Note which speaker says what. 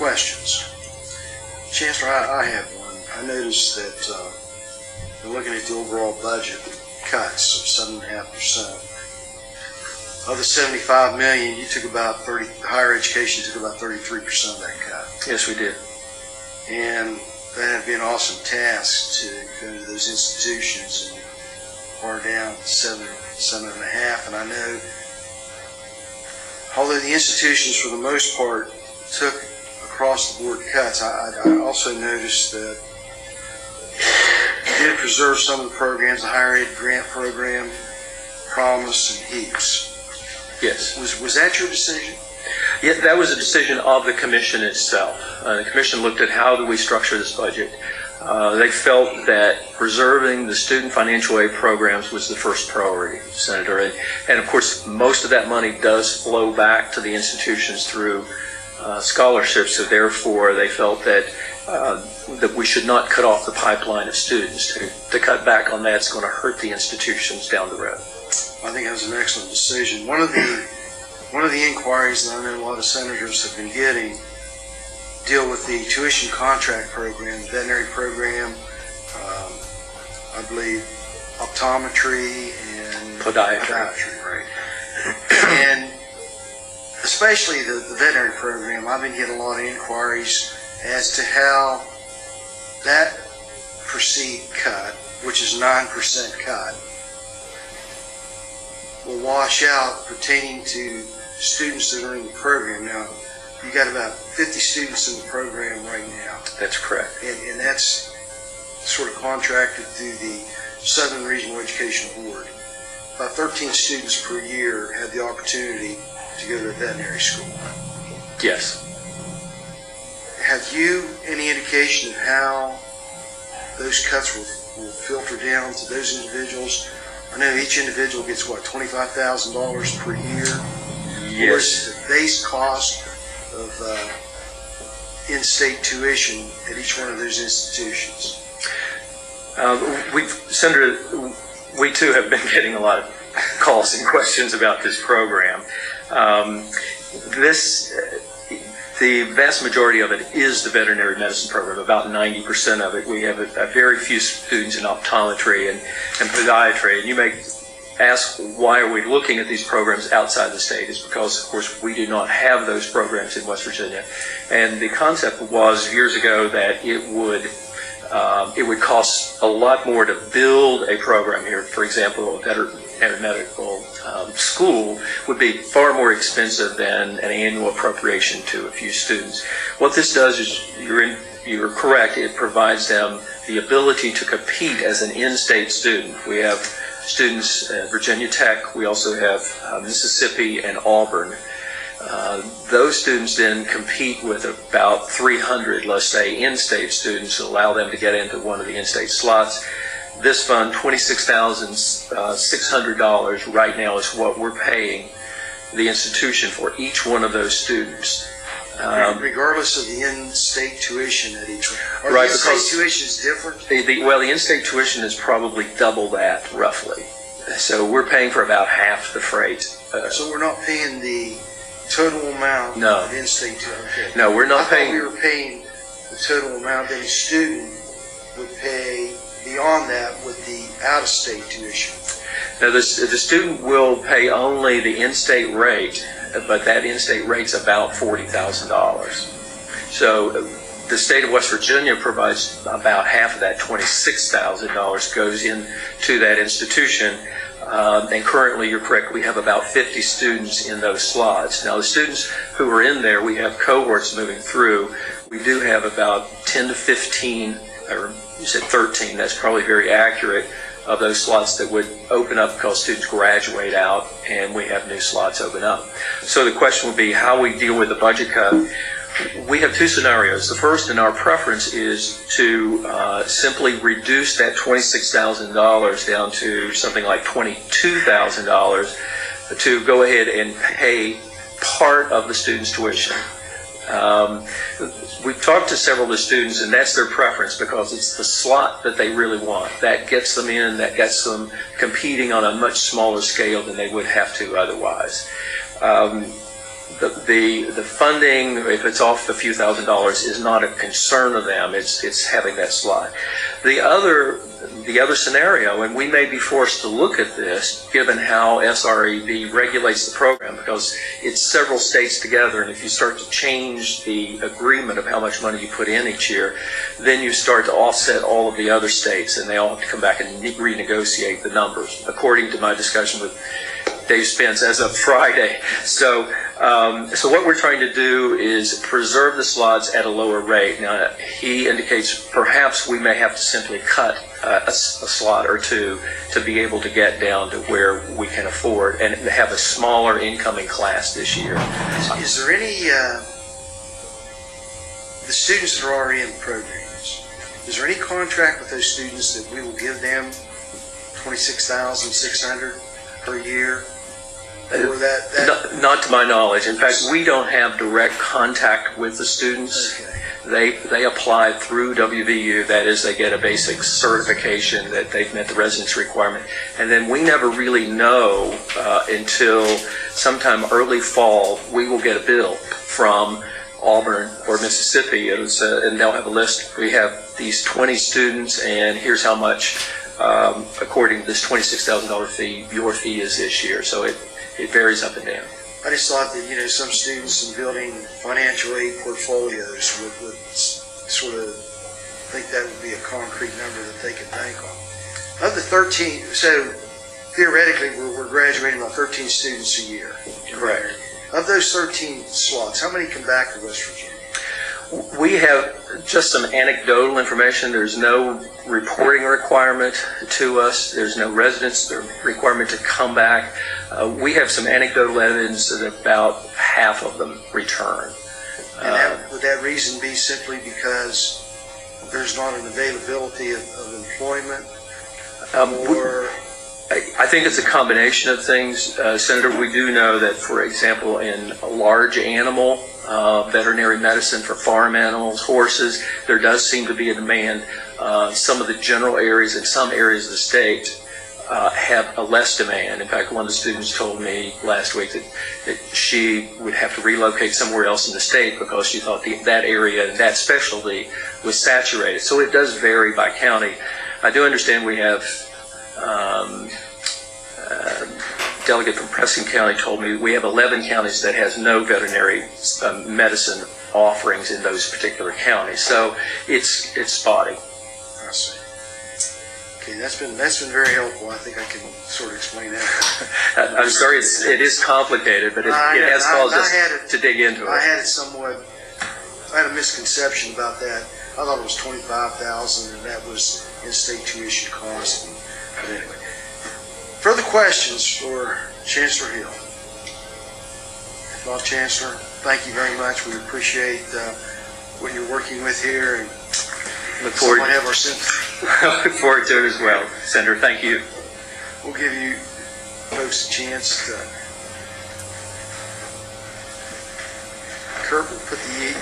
Speaker 1: questions. Chancellor, I have one. I noticed that looking at the overall budget cuts of 7.5%. Of the $75 million, you took about higher education took about 33% of that cut.
Speaker 2: Yes, we did.
Speaker 1: And that would be an awesome task to go to those institutions and bar down 7.5. And I know, although the institutions for the most part took across the board cuts, I also noticed that you did preserve some of the programs, the higher ed grant program, Promise, and HEAPS.
Speaker 2: Yes.
Speaker 1: Was that your decision?
Speaker 2: Yeah, that was a decision of the commission itself. The commission looked at how do we structure this budget. They felt that preserving the student financial aid programs was the first priority, Senator. And of course, most of that money does flow back to the institutions through scholarships. So therefore, they felt that that we should not cut off the pipeline of students. To cut back on that is going to hurt the institutions down the road.
Speaker 1: I think that was an excellent decision. One of the inquiries that I know a lot of senators have been getting deal with the tuition contract program, the veterinary program, I believe optometry and podiatry, right? And especially the veterinary program, I've been getting a lot of inquiries as to how that perceived cut, which is 9% cut, will wash out pertaining to students that are in the program. Now, you got about 50 students in the program right now.
Speaker 2: That's correct.
Speaker 1: And that's sort of contracted through the Southern Regional Education Board. About 13 students per year have the opportunity to go to a veterinary school.
Speaker 2: Yes.
Speaker 1: Have you any indication of how those cuts will filter down to those individuals? I know each individual gets, what, $25,000 per year?
Speaker 2: Yes.
Speaker 1: What is the base cost of in-state tuition at each one of those institutions?
Speaker 2: Senator, we too have been getting a lot of calls and questions about this program. The vast majority of it is the veterinary medicine program, about 90% of it. We have a very few students in optometry and podiatry. And you may ask, why are we looking at these programs outside the state? It's because, of course, we do not have those programs in West Virginia. And the concept was years ago that it would cost a lot more to build a program here. For example, a veterinary medical school would be far more expensive than an annual appropriation to a few students. What this does is, you're correct, it provides them the ability to compete as an in-state student. We have students at Virginia Tech, we also have Mississippi and Auburn. Those students then compete with about 300, let's say, in-state students, to allow them to get into one of the in-state slots. This fund, $26,600 right now, is what we're paying the institution for each one of those students.
Speaker 1: Regardless of the in-state tuition at each one.
Speaker 2: Right,
Speaker 1: the in-state tuition is different?
Speaker 2: The in-state tuition is probably double that, roughly. So we're paying for about half the freight.
Speaker 1: So we're not paying the total amount of in-state tuition? Okay.
Speaker 2: No, we're not paying.
Speaker 1: We were paying the total amount that a student would pay beyond that with the out-of-state tuition.
Speaker 2: Now, the student will pay only the in-state rate, but that in-state rate's about $40,000. So the state of West Virginia provides about half of that, $26,000, goes into that institution. And currently, you're correct, we have about 50 students in those slots. Now, the students who are in there, we have cohorts moving through. We do have about 10 to 15, or you said 13, that's probably very accurate, of those slots that would open up because students graduate out and we have new slots open up. So the question would be how we deal with the budget cut. We have two scenarios. The first, and our preference, is to simply reduce that $26,000 down to something like $22,000 to go ahead and pay part of the student's tuition. We've talked to several of the students, and that's their preference because it's the slot that they really want. That gets them in, that gets them competing on a much smaller scale than they would have to otherwise. the funding, if it's off a few $1,000s, is not a concern of them. It's having that slot. The other scenario, and we may be forced to look at this, given how SREB regulates the program, because it's several states together, and if you start to change the agreement of how much money you put in each year, then you start to offset all of the other states, and they all have to come back and renegotiate the numbers, according to my discussion with Dave Spence as of Friday. So what we're trying to do is preserve the slots at a lower rate. Now, he indicates perhaps we may have to simply cut a slot or two to be able to get down to where we can afford and have a smaller incoming class this year.
Speaker 1: Is there any, the students that are already in the programs, is there any contract with those students that we will give them $26,600 per year? Or
Speaker 2: Not to my knowledge. In fact, we don't have direct contact with the students.
Speaker 1: Okay.
Speaker 2: They apply through WVU. That is, they get a basic certification that they've met the residency requirement. And then we never really know until sometime early fall, we will get a bill from Auburn or Mississippi. And they'll have a list. We have these 20 students, and here's how much, according to this $26,000 fee, your fee is this year. So it varies up and down.
Speaker 1: I just thought that, some students in building financial aid portfolios would sort of think that would be a concrete number that they could bank on. Of the 13, so theoretically we're graduating about 13 students a year.
Speaker 2: Correct.
Speaker 1: Of those 13 slots, how many come back to West Virginia?
Speaker 2: We have just some anecdotal information. There's no reporting requirement to us. There's no residence requirement to come back. We have some anecdotal evidence that about half of them return.
Speaker 1: And would that reason be simply because there's not an availability of employment? Or
Speaker 2: I think it's a combination of things, Senator. We do know that, for example, in large animal veterinary medicine for farm animals, horses, there does seem to be a demand. Some of the general areas in some areas of the state have a less demand. In fact, one of the students told me last week that she would have to relocate somewhere else in the state because she thought that area and that specialty was saturated. So it does vary by county. I do understand we have delegate from Preston County told me we have 11 counties that has no veterinary medicine offerings in those particular counties. So it's spotty.
Speaker 1: I see. Okay, that's been very helpful. I think I can sort of explain that.
Speaker 2: I'm sorry, it is complicated, but it has caused us to dig into it.
Speaker 1: I had a misconception about that. I thought it was $25,000, and that was in-state tuition cost. But anyway. Further questions for Chancellor Hill? If not, Chancellor, thank you very much. We appreciate what you're working with here, and
Speaker 2: look forward to it as well. Senator, thank you.
Speaker 1: We'll give you folks a chance to. Kurt will put the